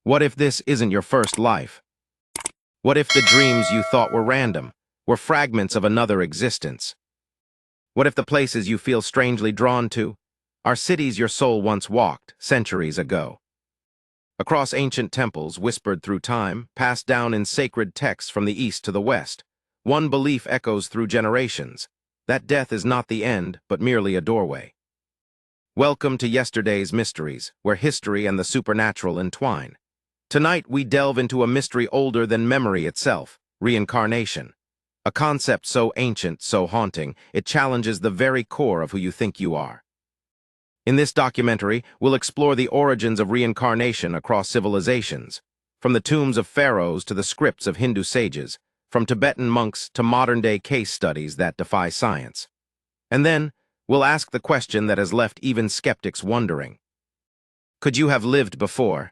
What if this isn't your first life? What if the dreams you thought were random were fragments of another existence? What if the places you feel strangely drawn to are cities your soul once walked centuries ago? Across ancient temples whispered through time, passed down in sacred texts from the east to the west, one belief echoes through generations, that death is not the end, but merely a doorway. Welcome to Yesterday's Mysteries, where history and the supernatural entwine. Tonight we delve into a mystery older than memory itself, reincarnation. A concept so ancient, so haunting, it challenges the very core of who you think you are. In this documentary, we'll explore the origins of reincarnation across civilizations, from the tombs of pharaohs to the scripts of Hindu sages, from Tibetan monks to modern-day case studies that defy science. And then, we'll ask the question that has left even skeptics wondering. Could you have lived before?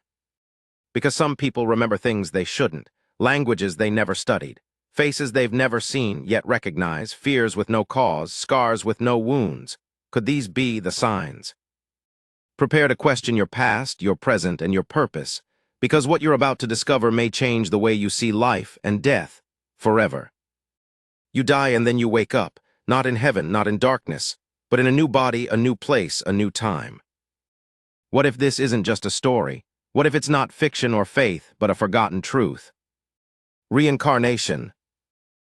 Because some people remember things they shouldn't, languages they never studied, faces they've never seen yet recognize, fears with no cause, scars with no wounds. Could these be the signs? Prepare to question your past, your present, and your purpose, because what you're about to discover may change the way you see life and death forever. You die and then you wake up, not in heaven, not in darkness, but in a new body, a new place, a new time. What if this isn't just a story? What if it's not fiction or faith, but a forgotten truth? Reincarnation.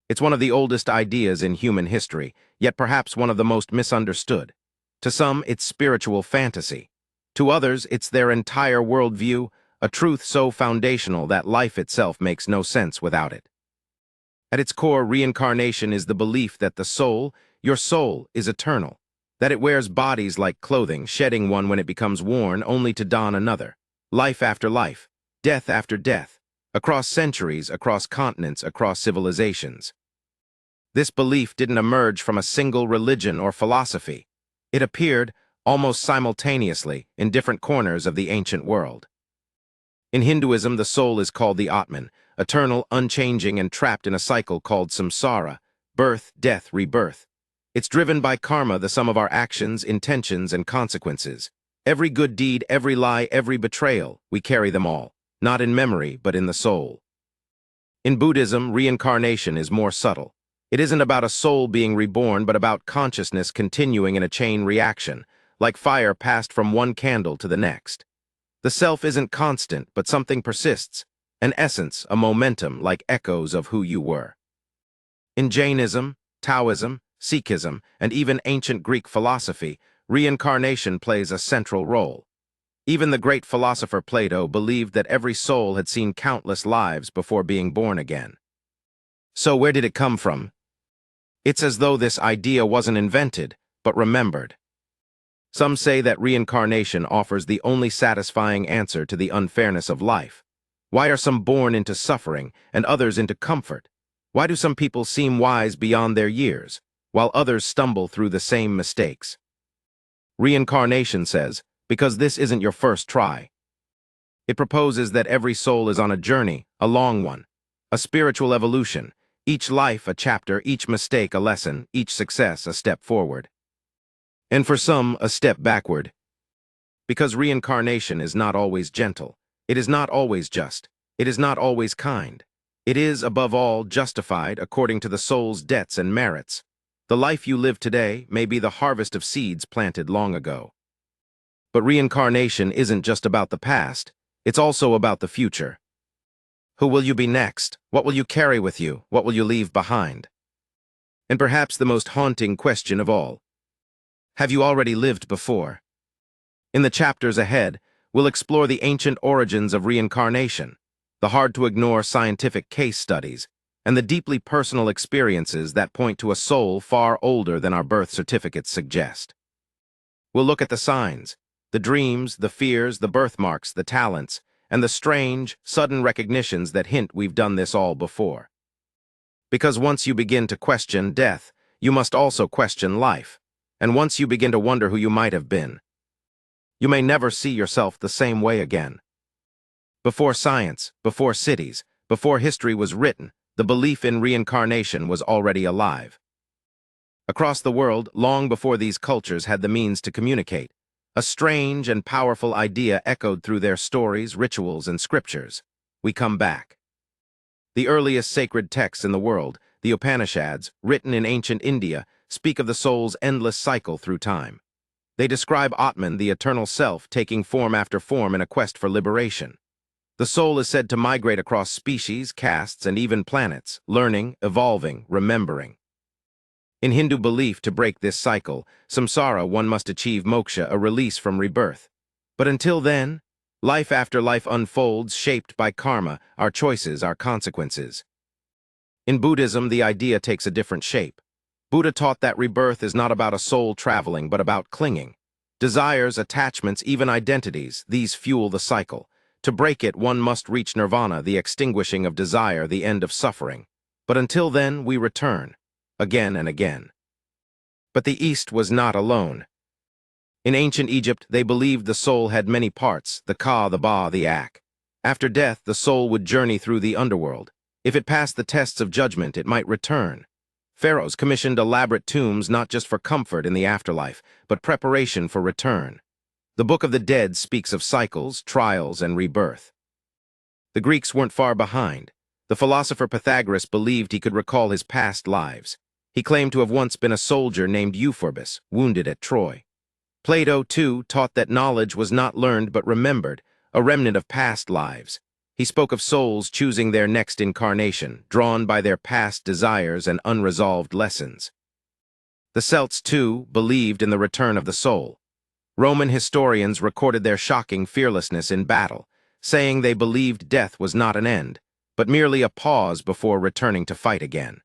It's one of the oldest ideas in human history, yet perhaps one of the most misunderstood. To some, it's spiritual fantasy. To others, it's their entire worldview, a truth so foundational that life itself makes no sense without it. At its core, reincarnation is the belief that the soul, your soul, is eternal, that it wears bodies like clothing, shedding one when it becomes worn, only to don another. Life after life, death after death, across centuries, across continents, across civilizations. This belief didn't emerge from a single religion or philosophy. It appeared, almost simultaneously, in different corners of the ancient world. In Hinduism, the soul is called the Atman, eternal, unchanging, and trapped in a cycle called samsara, birth, death, rebirth. It's driven by karma, the sum of our actions, intentions, and consequences. Every good deed, every lie, every betrayal, we carry them all, not in memory, but in the soul. In Buddhism, reincarnation is more subtle. It isn't about a soul being reborn, but about consciousness continuing in a chain reaction, like fire passed from one candle to the next. The self isn't constant, but something persists, an essence, a momentum, like echoes of who you were. In Jainism, Taoism, Sikhism, and even ancient Greek philosophy, reincarnation plays a central role. Even the great philosopher Plato believed that every soul had seen countless lives before being born again. So where did it come from? It's as though this idea wasn't invented, but remembered. Some say that reincarnation offers the only satisfying answer to the unfairness of life. Why are some born into suffering and others into comfort? Why do some people seem wise beyond their years, while others stumble through the same mistakes? Reincarnation says, because this isn't your first try. It proposes that every soul is on a journey, a long one, a spiritual evolution, each life a chapter, each mistake a lesson, each success a step forward. And for some, a step backward. Because reincarnation is not always gentle, it is not always just, it is not always kind. It is, above all, justified according to the soul's debts and merits. The life you live today may be the harvest of seeds planted long ago. But reincarnation isn't just about the past, it's also about the future. Who will you be next? What will you carry with you? What will you leave behind? And perhaps the most haunting question of all, have you already lived before? In the chapters ahead, we'll explore the ancient origins of reincarnation, the hard-to-ignore scientific case studies, and the deeply personal experiences that point to a soul far older than our birth certificates suggest. We'll look at the signs, the dreams, the fears, the birthmarks, the talents, and the strange, sudden recognitions that hint we've done this all before. Because once you begin to question death, you must also question life, and once you begin to wonder who you might have been, you may never see yourself the same way again. Before science, before cities, before history was written, the belief in reincarnation was already alive. Across the world, long before these cultures had the means to communicate, A strange and powerful idea echoed through their stories, rituals, and scriptures. We come back. The earliest sacred texts in the world, the Upanishads, written in ancient India, speak of the soul's endless cycle through time. They describe Atman, the eternal self, taking form after form in a quest for liberation. The soul is said to migrate across species, castes, and even planets, learning, evolving, remembering. In Hindu belief, to break this cycle, samsara, one must achieve moksha, a release from rebirth. But until then, life after life unfolds, shaped by karma, our choices, our consequences. In Buddhism, the idea takes a different shape. Buddha taught that rebirth is not about a soul traveling, but about clinging. Desires, attachments, even identities, these fuel the cycle. To break it, one must reach nirvana, the extinguishing of desire, the end of suffering. But until then, we return, again and again. But the East was not alone. In ancient Egypt, they believed the soul had many parts, the ka, the ba, the ak. After death, the soul would journey through the underworld. If it passed the tests of judgment, it might return. Pharaohs commissioned elaborate tombs not just for comfort in the afterlife, but preparation for return. The Book of the Dead speaks of cycles, trials, and rebirth. The Greeks weren't far behind. The philosopher Pythagoras believed he could recall his past lives. He claimed to have once been a soldier named Euphorbus, wounded at Troy. Plato, too, taught that knowledge was not learned but remembered, a remnant of past lives. He spoke of souls choosing their next incarnation, drawn by their past desires and unresolved lessons. The Celts, too, believed in the return of the soul. Roman historians recorded their shocking fearlessness in battle, saying they believed death was not an end, but merely a pause before returning to fight again.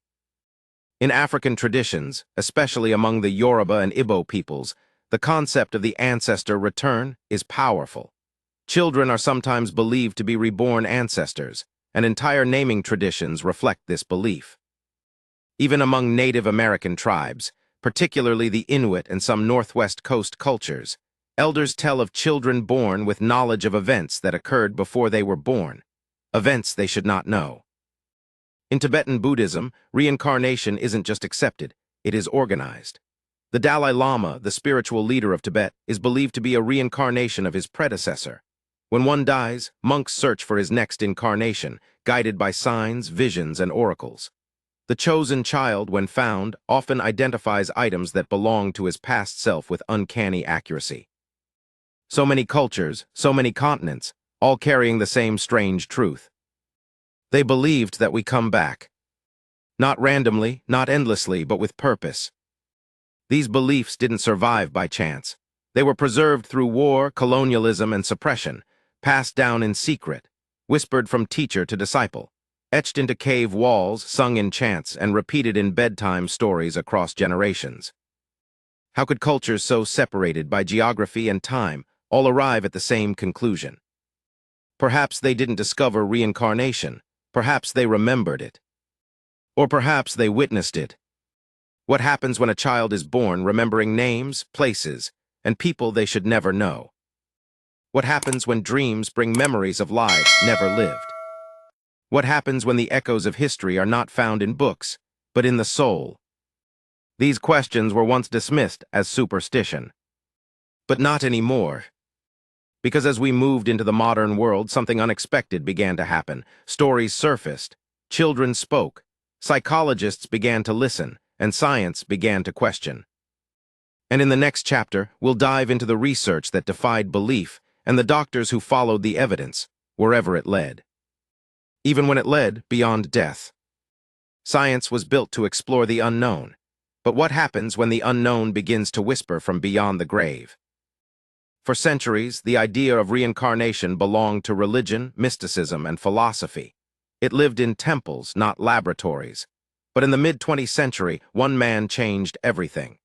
In African traditions, especially among the Yoruba and Igbo peoples, the concept of the ancestor return is powerful. Children are sometimes believed to be reborn ancestors, and entire naming traditions reflect this belief. Even among Native American tribes, particularly the Inuit and some Northwest Coast cultures, elders tell of children born with knowledge of events that occurred before they were born, events they should not know. In Tibetan Buddhism, reincarnation isn't just accepted, it is organized. The Dalai Lama, the spiritual leader of Tibet, is believed to be a reincarnation of his predecessor. When one dies, monks search for his next incarnation, guided by signs, visions, and oracles. The chosen child, when found, often identifies items that belong to his past self with uncanny accuracy. So many cultures, so many continents, all carrying the same strange truth. They believed that we come back. Not randomly, not endlessly, but with purpose. These beliefs didn't survive by chance. They were preserved through war, colonialism, and suppression, passed down in secret, whispered from teacher to disciple, etched into cave walls, sung in chants, and repeated in bedtime stories across generations. How could cultures so separated by geography and time all arrive at the same conclusion? Perhaps they didn't discover reincarnation. Perhaps they remembered it. Or perhaps they witnessed it. What happens when a child is born remembering names, places, and people they should never know? What happens when dreams bring memories of lives never lived? What happens when the echoes of history are not found in books, but in the soul? These questions were once dismissed as superstition. But not anymore. Because as we moved into the modern world, something unexpected began to happen. Stories surfaced, children spoke, psychologists began to listen, and science began to question. And in the next chapter, we'll dive into the research that defied belief and the doctors who followed the evidence, wherever it led. Even when it led beyond death. Science was built to explore the unknown. But what happens when the unknown begins to whisper from beyond the grave? For centuries, the idea of reincarnation belonged to religion, mysticism, and philosophy. It lived in temples, not laboratories. But in the mid-20th century, one man changed everything.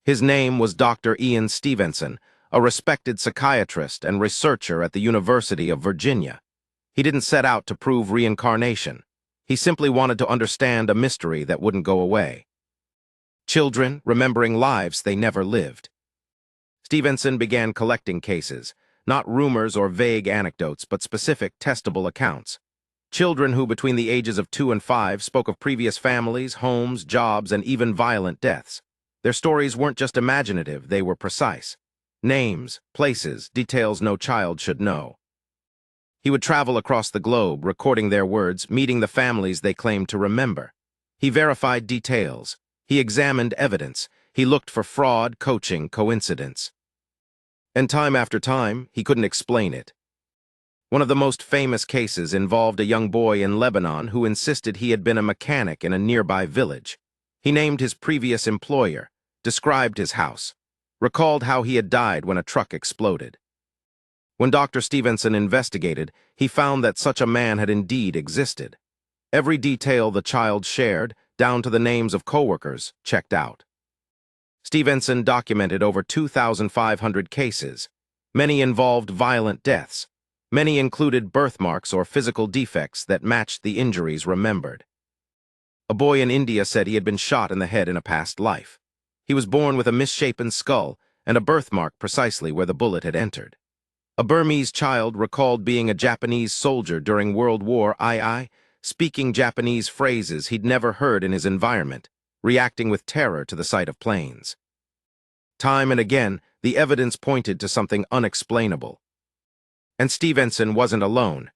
His name was Dr. Ian Stevenson, a respected psychiatrist and researcher at the University of Virginia. He didn't set out to prove reincarnation. He simply wanted to understand a mystery that wouldn't go away. Children remembering lives they never lived. Stevenson began collecting cases, not rumors or vague anecdotes, but specific, testable accounts. Children who, between the ages of 2 and 5, spoke of previous families, homes, jobs, and even violent deaths. Their stories weren't just imaginative, they were precise. Names, places, details no child should know. He would travel across the globe, recording their words, meeting the families they claimed to remember. He verified details. He examined evidence. He looked for fraud, coaching, coincidence. And time after time, he couldn't explain it. One of the most famous cases involved a young boy in Lebanon who insisted he had been a mechanic in a nearby village. He named his previous employer, described his house, recalled how he had died when a truck exploded. When Dr. Stevenson investigated, he found that such a man had indeed existed. Every detail the child shared, down to the names of coworkers, checked out. Stevenson documented over 2,500 cases. Many involved violent deaths. Many included birthmarks or physical defects that matched the injuries remembered. A boy in India said he had been shot in the head in a past life. He was born with a misshapen skull and a birthmark precisely where the bullet had entered. A Burmese child recalled being a Japanese soldier during World War II, speaking Japanese phrases he'd never heard in his environment, reacting with terror to the sight of planes. Time and again, the evidence pointed to something unexplainable. And Stevenson wasn't alone.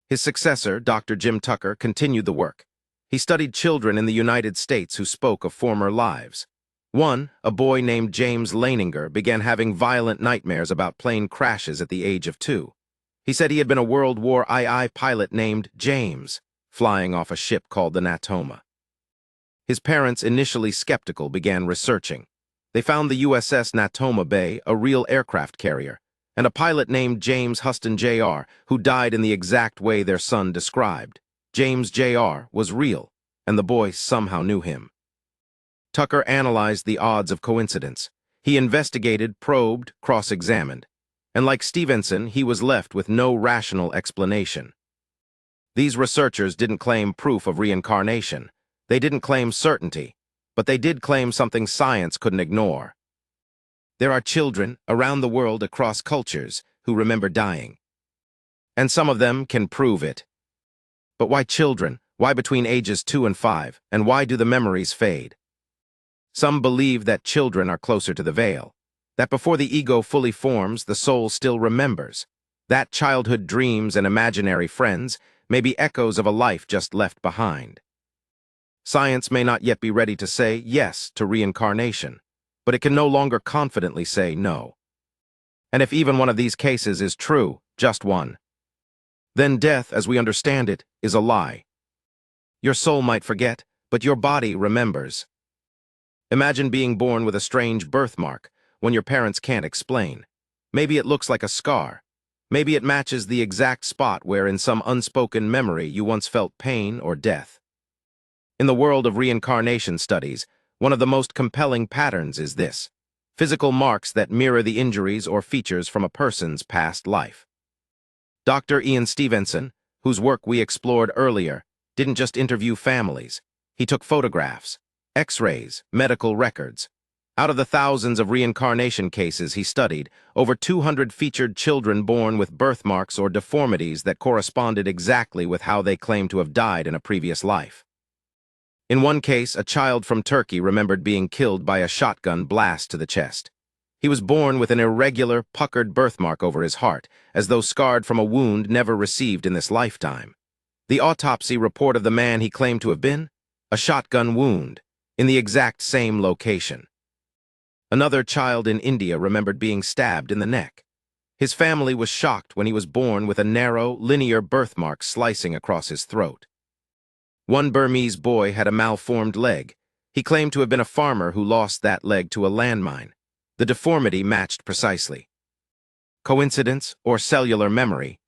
His successor, Dr. Jim Tucker, continued the work. He studied children in the United States who spoke of former lives. One, a boy named James Leininger, began having violent nightmares about plane crashes at the age of 2. He said he had been a World War II pilot named James, flying off a ship called the Natoma. His parents, initially skeptical, began researching. They found the USS Natoma Bay, a real aircraft carrier, and a pilot named James Huston Jr., who died in the exact way their son described. James Jr. was real, and the boy somehow knew him. Tucker analyzed the odds of coincidence. He investigated, probed, cross-examined. And like Stevenson, he was left with no rational explanation. These researchers didn't claim proof of reincarnation. They didn't claim certainty, but they did claim something science couldn't ignore. There are children around the world across cultures who remember dying. And some of them can prove it. But why children? Why between ages 2 and 5? And why do the memories fade? Some believe that children are closer to the veil, that before the ego fully forms, the soul still remembers, that childhood dreams and imaginary friends may be echoes of a life just left behind. Science may not yet be ready to say yes to reincarnation, but it can no longer confidently say no. And if even one of these cases is true, just one, then death, as we understand it, is a lie. Your soul might forget, but your body remembers. Imagine being born with a strange birthmark, when your parents can't explain. Maybe it looks like a scar. Maybe it matches the exact spot where in some unspoken memory you once felt pain or death. In the world of reincarnation studies, one of the most compelling patterns is this: physical marks that mirror the injuries or features from a person's past life. Dr. Ian Stevenson, whose work we explored earlier, didn't just interview families. He took photographs, X-rays, medical records. Out of the thousands of reincarnation cases he studied, over 200 featured children born with birthmarks or deformities that corresponded exactly with how they claimed to have died in a previous life. In one case, a child from Turkey remembered being killed by a shotgun blast to the chest. He was born with an irregular, puckered birthmark over his heart, as though scarred from a wound never received in this lifetime. The autopsy report of the man he claimed to have been? A shotgun wound, in the exact same location. Another child in India remembered being stabbed in the neck. His family was shocked when he was born with a narrow, linear birthmark slicing across his throat. One Burmese boy had a malformed leg. He claimed to have been a farmer who lost that leg to a landmine. The deformity matched precisely. Coincidence or cellular memory?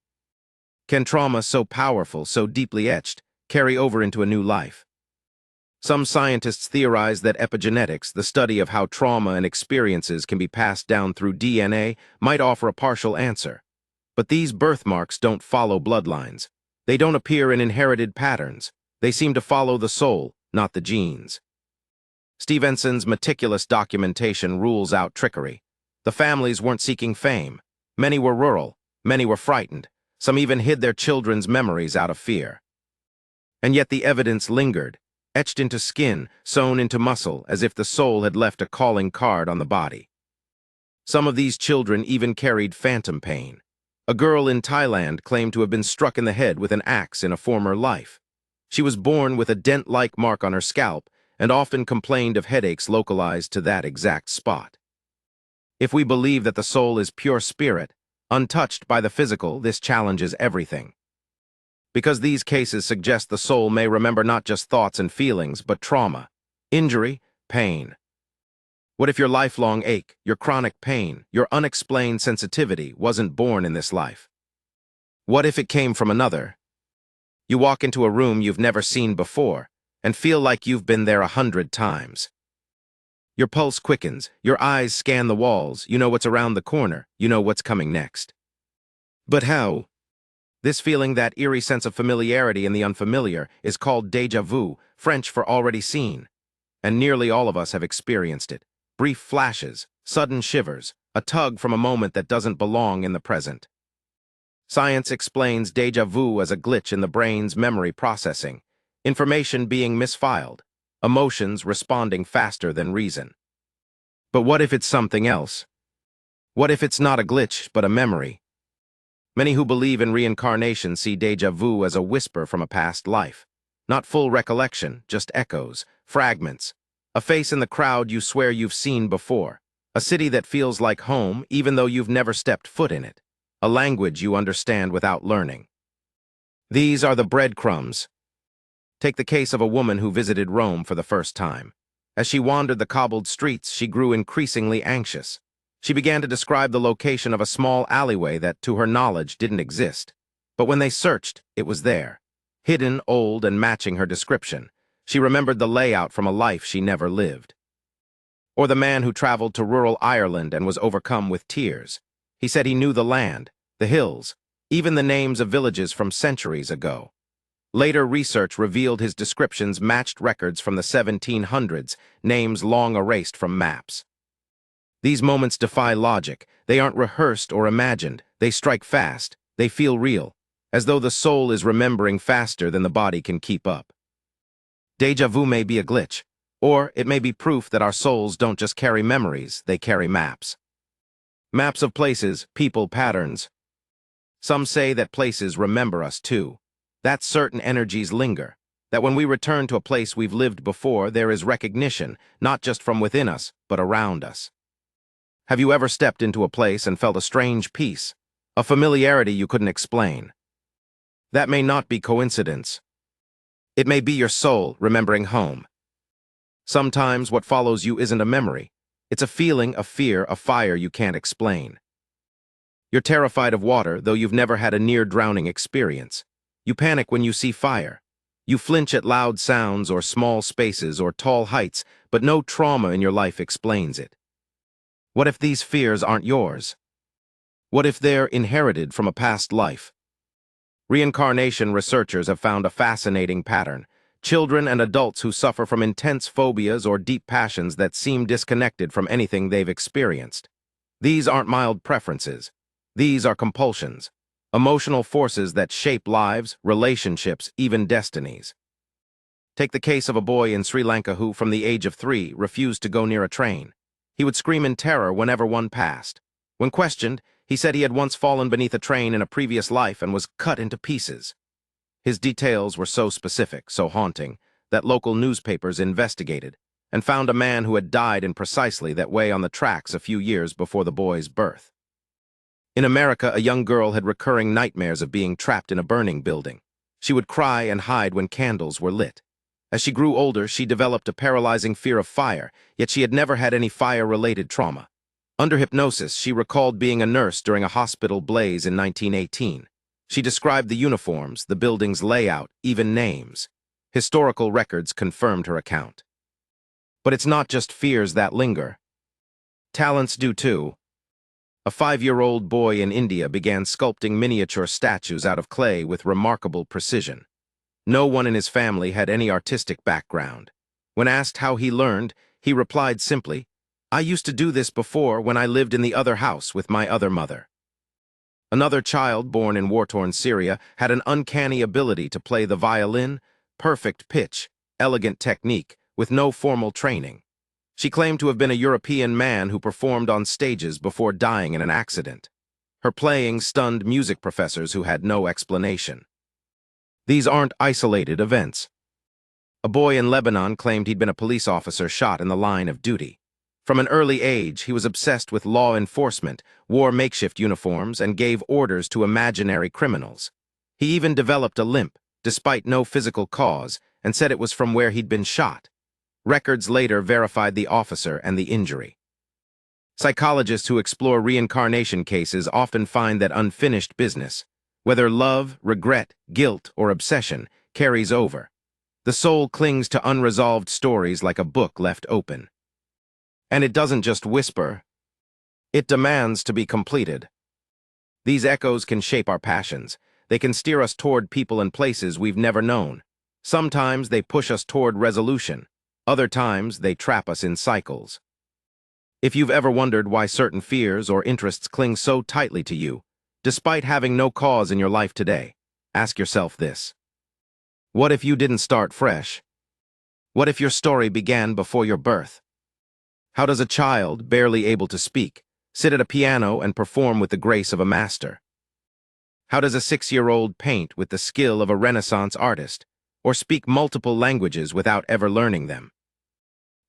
Can trauma so powerful, so deeply etched, carry over into a new life? Some scientists theorize that epigenetics, the study of how trauma and experiences can be passed down through DNA, might offer a partial answer. But these birthmarks don't follow bloodlines. They don't appear in inherited patterns. They seem to follow the soul, not the genes. Stevenson's meticulous documentation rules out trickery. The families weren't seeking fame. Many were rural. Many were frightened. Some even hid their children's memories out of fear. And yet the evidence lingered, etched into skin, sewn into muscle, as if the soul had left a calling card on the body. Some of these children even carried phantom pain. A girl in Thailand claimed to have been struck in the head with an axe in a former life. She was born with a dent-like mark on her scalp and often complained of headaches localized to that exact spot. If we believe that the soul is pure spirit, untouched by the physical, this challenges everything. Because these cases suggest the soul may remember not just thoughts and feelings, but trauma, injury, pain. What if your lifelong ache, your chronic pain, your unexplained sensitivity wasn't born in this life? What if it came from another? You walk into a room you've never seen before and feel like you've been there 100 times. Your pulse quickens, your eyes scan the walls, you know what's around the corner, you know what's coming next. But how? This feeling, that eerie sense of familiarity in the unfamiliar, is called déjà vu, French for already seen. And nearly all of us have experienced it. Brief flashes, sudden shivers, a tug from a moment that doesn't belong in the present. Science explains déjà vu as a glitch in the brain's memory processing, information being misfiled, emotions responding faster than reason. But what if it's something else? What if it's not a glitch, but a memory? Many who believe in reincarnation see déjà vu as a whisper from a past life. Not full recollection, just echoes, fragments. A face in the crowd you swear you've seen before. A city that feels like home even though you've never stepped foot in it. A language you understand without learning. These are the breadcrumbs. Take the case of a woman who visited Rome for the first time. As she wandered the cobbled streets, she grew increasingly anxious. She began to describe the location of a small alleyway that, to her knowledge, didn't exist. But when they searched, it was there. Hidden, old, and matching her description. She remembered the layout from a life she never lived. Or the man who traveled to rural Ireland and was overcome with tears. He said he knew the land, the hills, even the names of villages from centuries ago. Later research revealed his descriptions matched records from the 1700s, names long erased from maps. These moments defy logic. They aren't rehearsed or imagined. They strike fast. They feel real, as though the soul is remembering faster than the body can keep up. Déjà vu may be a glitch, or it may be proof that our souls don't just carry memories, they carry maps. Maps of places, people, patterns. Some say that places remember us too. That certain energies linger. That when we return to a place we've lived before, there is recognition, not just from within us, but around us. Have you ever stepped into a place and felt a strange peace, a familiarity you couldn't explain? That may not be coincidence. It may be your soul remembering home. Sometimes what follows you isn't a memory. It's a feeling, a fear, a fire you can't explain. You're terrified of water, though you've never had a near-drowning experience. You panic when you see fire. You flinch at loud sounds or small spaces or tall heights, but no trauma in your life explains it. What if these fears aren't yours? What if they're inherited from a past life? Reincarnation researchers have found a fascinating pattern. Children and adults who suffer from intense phobias or deep passions that seem disconnected from anything they've experienced. These aren't mild preferences. These are compulsions. Emotional forces that shape lives, relationships, even destinies. Take the case of a boy in Sri Lanka who, from the age of 3, refused to go near a train. He would scream in terror whenever one passed. When questioned, he said he had once fallen beneath a train in a previous life and was cut into pieces. His details were so specific, so haunting, that local newspapers investigated and found a man who had died in precisely that way on the tracks a few years before the boy's birth. In America, a young girl had recurring nightmares of being trapped in a burning building. She would cry and hide when candles were lit. As she grew older, she developed a paralyzing fear of fire, yet she had never had any fire-related trauma. Under hypnosis, she recalled being a nurse during a hospital blaze in 1918. She described the uniforms, the building's layout, even names. Historical records confirmed her account. But it's not just fears that linger. Talents do too. A 5-year-old boy in India began sculpting miniature statues out of clay with remarkable precision. No one in his family had any artistic background. When asked how he learned, he replied simply, "I used to do this before when I lived in the other house with my other mother." Another child born in war-torn Syria had an uncanny ability to play the violin, perfect pitch, elegant technique, with no formal training. She claimed to have been a European man who performed on stages before dying in an accident. Her playing stunned music professors who had no explanation. These aren't isolated events. A boy in Lebanon claimed he'd been a police officer shot in the line of duty. From an early age, he was obsessed with law enforcement, wore makeshift uniforms, and gave orders to imaginary criminals. He even developed a limp, despite no physical cause, and said it was from where he'd been shot. Records later verified the officer and the injury. Psychologists who explore reincarnation cases often find that unfinished business, whether love, regret, guilt, or obsession, carries over. The soul clings to unresolved stories like a book left open. And it doesn't just whisper. It demands to be completed. These echoes can shape our passions. They can steer us toward people and places we've never known. Sometimes they push us toward resolution. Other times they trap us in cycles. If you've ever wondered why certain fears or interests cling so tightly to you, despite having no cause in your life today, ask yourself this. What if you didn't start fresh? What if your story began before your birth? How does a child, barely able to speak, sit at a piano and perform with the grace of a master? How does a 6-year-old paint with the skill of a Renaissance artist, or speak multiple languages without ever learning them?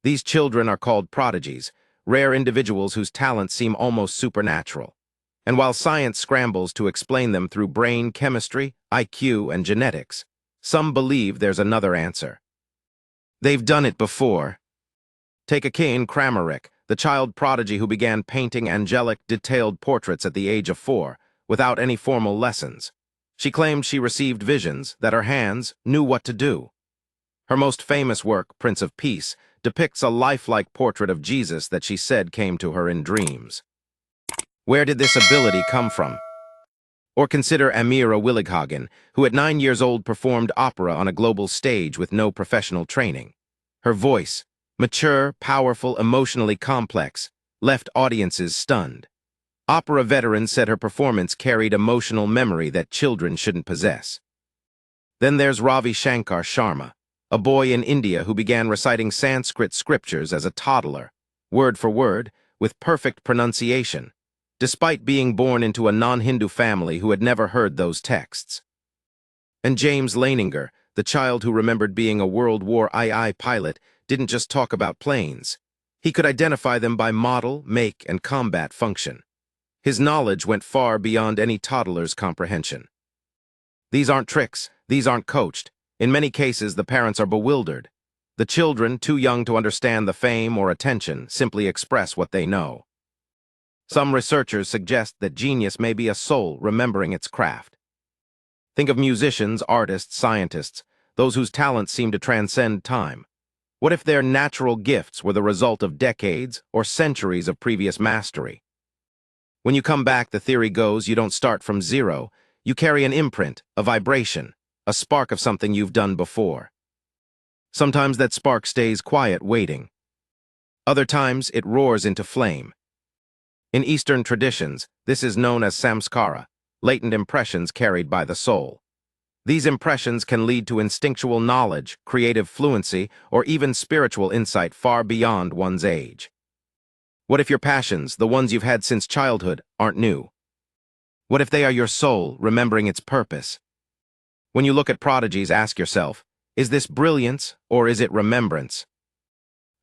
These children are called prodigies, rare individuals whose talents seem almost supernatural. And while science scrambles to explain them through brain chemistry, IQ, and genetics, some believe there's another answer. They've done it before. Take Akane Kramaric, the child prodigy who began painting angelic, detailed portraits at the age of 4, without any formal lessons. She claimed she received visions, that her hands knew what to do. Her most famous work, Prince of Peace, depicts a lifelike portrait of Jesus that she said came to her in dreams. Where did this ability come from? Or consider Amira Willighagen, who at 9 years old performed opera on a global stage with no professional training. Her voice, mature, powerful, emotionally complex, left audiences stunned. Opera veterans said her performance carried emotional memory that children shouldn't possess. Then there's Ravi Shankar Sharma, a boy in India who began reciting Sanskrit scriptures as a toddler, word for word, with perfect pronunciation, despite being born into a non-Hindu family who had never heard those texts. And James Leininger, the child who remembered being a World War II pilot, didn't just talk about planes. He could identify them by model, make, and combat function. His knowledge went far beyond any toddler's comprehension. These aren't tricks, these aren't coached. In many cases, the parents are bewildered. The children, too young to understand the fame or attention, simply express what they know. Some researchers suggest that genius may be a soul remembering its craft. Think of musicians, artists, scientists, those whose talents seem to transcend time. What if their natural gifts were the result of decades or centuries of previous mastery? When you come back, the theory goes, you don't start from zero. You carry an imprint, a vibration, a spark of something you've done before. Sometimes that spark stays quiet, waiting. Other times, it roars into flame. In Eastern traditions, this is known as samskara, latent impressions carried by the soul. These impressions can lead to instinctual knowledge, creative fluency, or even spiritual insight far beyond one's age. What if your passions, the ones you've had since childhood, aren't new? What if they are your soul, remembering its purpose? When you look at prodigies, ask yourself, is this brilliance or is it remembrance?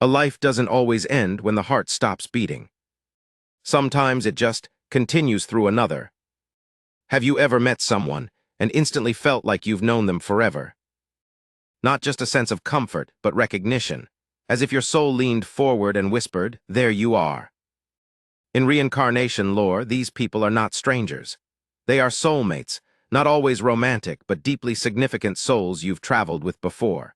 A life doesn't always end when the heart stops beating. Sometimes it just continues through another. Have you ever met someone and instantly felt like you've known them forever? Not just a sense of comfort, but recognition, as if your soul leaned forward and whispered, "There you are." In reincarnation lore, these people are not strangers. They are soulmates, not always romantic, but deeply significant souls you've traveled with before.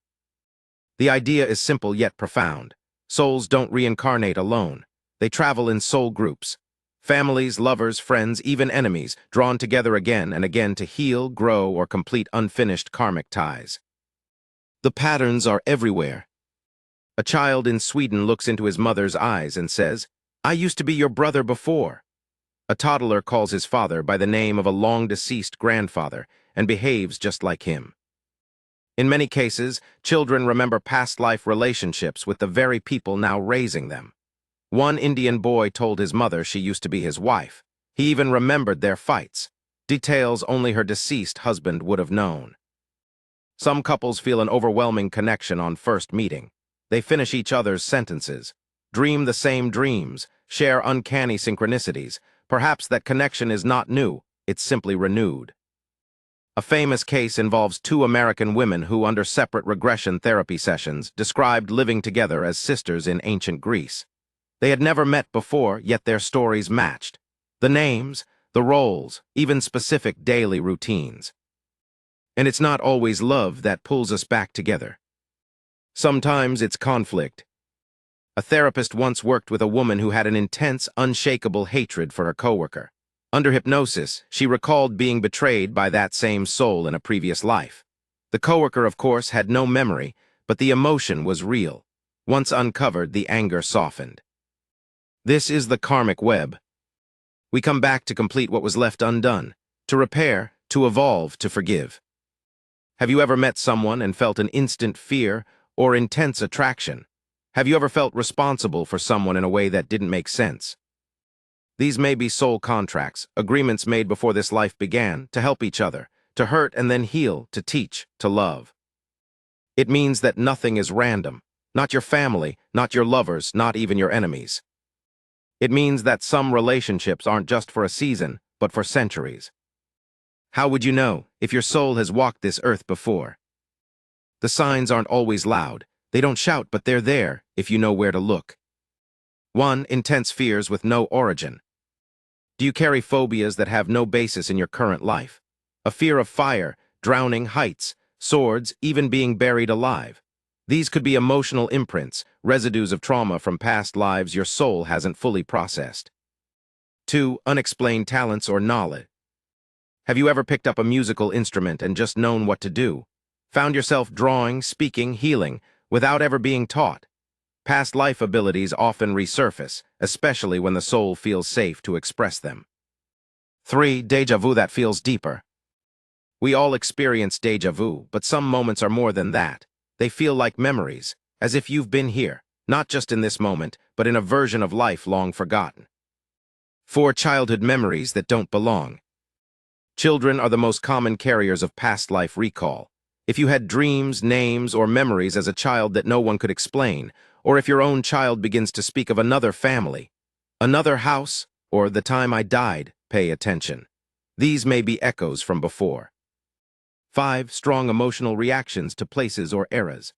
The idea is simple yet profound. Souls don't reincarnate alone. They travel in soul groups. Families, lovers, friends, even enemies, drawn together again and again to heal, grow, or complete unfinished karmic ties. The patterns are everywhere. A child in Sweden looks into his mother's eyes and says, "I used to be your brother before." A toddler calls his father by the name of a long-deceased grandfather and behaves just like him. In many cases, children remember past life relationships with the very people now raising them. One Indian boy told his mother she used to be his wife. He even remembered their fights, details only her deceased husband would have known. Some couples feel an overwhelming connection on first meeting. They finish each other's sentences, dream the same dreams, share uncanny synchronicities. Perhaps that connection is not new, it's simply renewed. A famous case involves two American women who, under separate regression therapy sessions, described living together as sisters in ancient Greece. They had never met before, yet their stories matched. The names, the roles, even specific daily routines. And it's not always love that pulls us back together. Sometimes it's conflict. A therapist once worked with a woman who had an intense, unshakable hatred for her coworker. Under hypnosis, she recalled being betrayed by that same soul in a previous life. The coworker, of course, had no memory, but the emotion was real. Once uncovered, the anger softened. This is the karmic web. We come back to complete what was left undone, to repair, to evolve, to forgive. Have you ever met someone and felt an instant fear or intense attraction? Have you ever felt responsible for someone in a way that didn't make sense? These may be soul contracts, agreements made before this life began, to help each other, to hurt and then heal, to teach, to love. It means that nothing is random, not your family, not your lovers, not even your enemies. It means that some relationships aren't just for a season, but for centuries. How would you know if your soul has walked this earth before? The signs aren't always loud. They don't shout, but they're there if you know where to look. 1. Intense fears with no origin. Do you carry phobias that have no basis in your current life? A fear of fire, drowning, heights, swords, even being buried alive. These could be emotional imprints, residues of trauma from past lives your soul hasn't fully processed. 2. Unexplained talents or knowledge. Have you ever picked up a musical instrument and just known what to do? Found yourself drawing, speaking, healing, without ever being taught? Past life abilities often resurface, especially when the soul feels safe to express them. 3. Déjà vu that feels deeper. We all experience déjà vu, but some moments are more than that. They feel like memories, as if you've been here, not just in this moment, but in a version of life long forgotten. 4. Childhood memories that don't belong. Children are the most common carriers of past life recall. If you had dreams, names, or memories as a child that no one could explain, or if your own child begins to speak of another family, another house, or the time I died, pay attention. These may be echoes from before. 5. Strong emotional reactions to places or eras.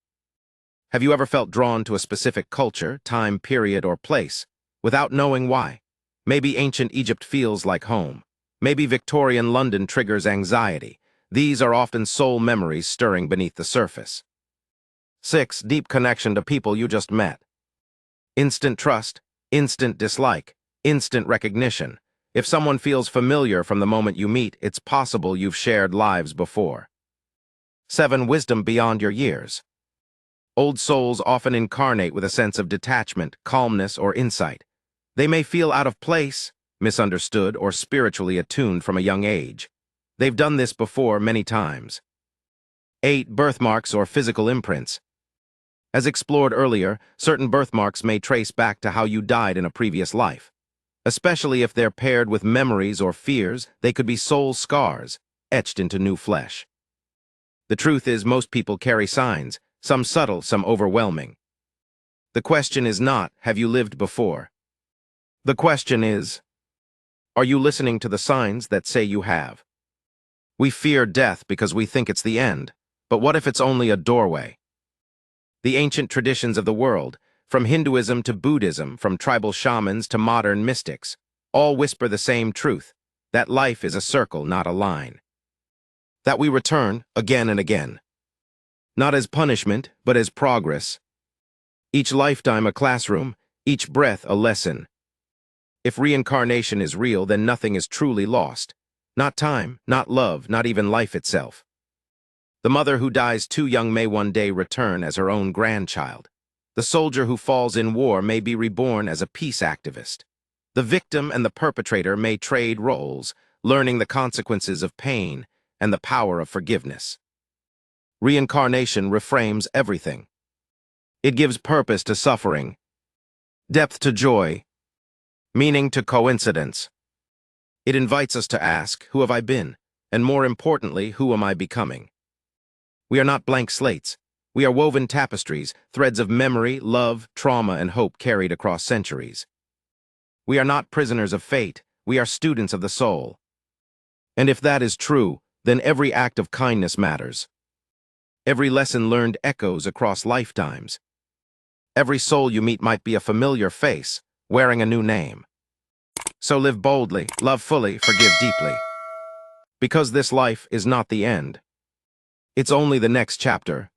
Have you ever felt drawn to a specific culture, time, period, or place, without knowing why? Maybe ancient Egypt feels like home. Maybe Victorian London triggers anxiety. These are often soul memories stirring beneath the surface. 6. Deep connection to people you just met. Instant trust, instant dislike, instant recognition. If someone feels familiar from the moment you meet, it's possible you've shared lives before. 7. Wisdom beyond your years. Old souls often incarnate with a sense of detachment, calmness, or insight. They may feel out of place, misunderstood, or spiritually attuned from a young age. They've done this before many times. 8. Birthmarks or physical imprints. As explored earlier, certain birthmarks may trace back to how you died in a previous life. Especially if they're paired with memories or fears, they could be soul scars, etched into new flesh. The truth is, most people carry signs, some subtle, some overwhelming. The question is not, have you lived before? The question is, are you listening to the signs that say you have? We fear death because we think it's the end, but what if it's only a doorway? The ancient traditions of the world, from Hinduism to Buddhism, from tribal shamans to modern mystics, all whisper the same truth, that life is a circle, not a line. That we return again and again. Not as punishment, but as progress. Each lifetime a classroom, each breath a lesson. If reincarnation is real, then nothing is truly lost. Not time, not love, not even life itself. The mother who dies too young may one day return as her own grandchild. The soldier who falls in war may be reborn as a peace activist. The victim and the perpetrator may trade roles, learning the consequences of pain and the power of forgiveness. Reincarnation reframes everything. It gives purpose to suffering, depth to joy, meaning to coincidence. It invites us to ask, who have I been? And more importantly, who am I becoming? We are not blank slates. We are woven tapestries, threads of memory, love, trauma, and hope carried across centuries. We are not prisoners of fate. We are students of the soul. And if that is true, then every act of kindness matters. Every lesson learned echoes across lifetimes. Every soul you meet might be a familiar face, wearing a new name. So live boldly, love fully, forgive deeply. Because this life is not the end. It's only the next chapter,